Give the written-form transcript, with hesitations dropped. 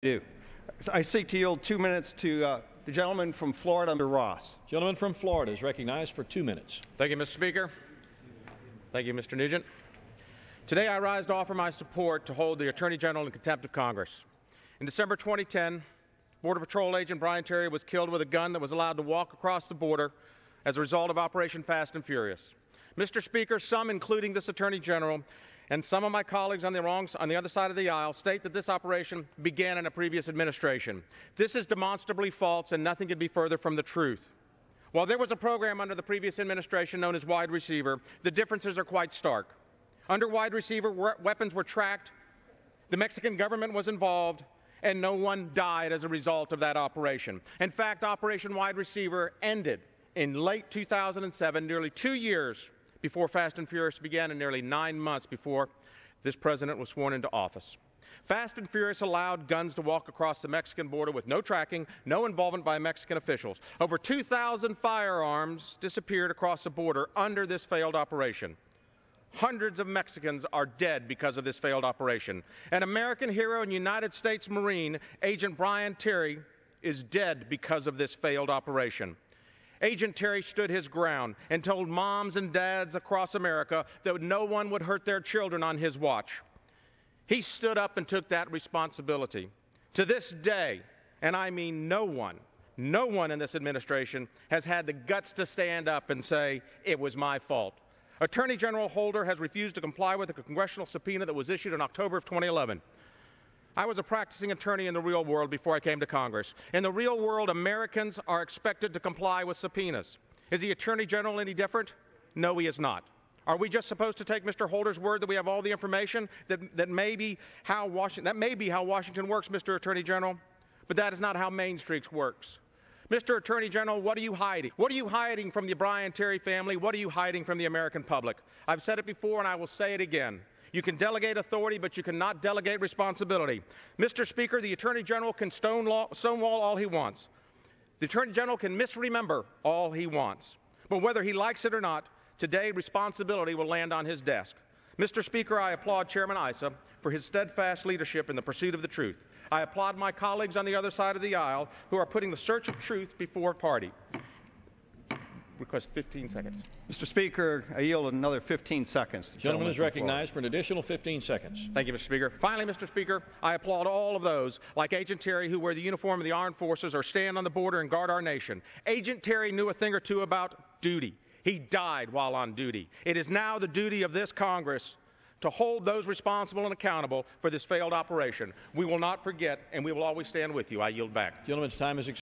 do. I seek to yield 2 minutes to the gentleman from Florida, Mr. Ross. Gentleman from Florida is recognized for 2 minutes. Thank you, Mr. Speaker. Thank you, Mr. Nugent. Today I rise to offer my support to hold the Attorney General in contempt of Congress. In December 2010, Border Patrol agent Brian Terry was killed with a gun that was allowed to walk across the border as a result of Operation Fast and Furious. Mr. Speaker, some, including this Attorney General, and some of my colleagues on the other side of the aisle state that this operation began in a previous administration. This is demonstrably false, and nothing could be further from the truth. While there was a program under the previous administration known as Wide Receiver, the differences are quite stark. Under Wide Receiver, weapons were tracked, the Mexican government was involved, and no one died as a result of that operation. In fact, Operation Wide Receiver ended in late 2007, nearly 2 years before Fast and Furious began, and nearly 9 months before this president was sworn into office. Fast and Furious allowed guns to walk across the Mexican border with no tracking, no involvement by Mexican officials. Over 2,000 firearms disappeared across the border under this failed operation. Hundreds of Mexicans are dead because of this failed operation. An American hero and United States Marine, Agent Brian Terry, is dead because of this failed operation. Agent Terry stood his ground and told moms and dads across America that no one would hurt their children on his watch. He stood up and took that responsibility. To this day, and I mean no one in this administration has had the guts to stand up and say, "It was my fault." Attorney General Holder has refused to comply with a congressional subpoena that was issued in October of 2011. I was a practicing attorney in the real world before I came to Congress. In the real world, Americans are expected to comply with subpoenas. Is the Attorney General any different? No, he is not. Are we just supposed to take Mr. Holder's word that we have all the information? That may be how Washington works, Mr. Attorney General, but that is not how Main Street works. Mr. Attorney General, what are you hiding? What are you hiding from the Brian Terry family? What are you hiding from the American public? I've said it before and I will say it again. You can delegate authority, but you cannot delegate responsibility. Mr. Speaker, the Attorney General can stonewall all he wants. The Attorney General can misremember all he wants. But whether he likes it or not, today responsibility will land on his desk. Mr. Speaker, I applaud Chairman Issa for his steadfast leadership in the pursuit of the truth. I applaud my colleagues on the other side of the aisle who are putting the search of truth before party. Request 15 seconds. Mr. Speaker, I yield another 15 seconds. Gentleman is recognized for an additional 15 seconds. Thank you, Mr. Speaker. Finally, Mr. Speaker, I applaud all of those, like Agent Terry, who wear the uniform of the armed forces or stand on the border and guard our nation. Agent Terry knew a thing or two about duty. He died while on duty. It is now the duty of this Congress to hold those responsible and accountable for this failed operation. We will not forget, and we will always stand with you. I yield back. Gentleman's time is expired.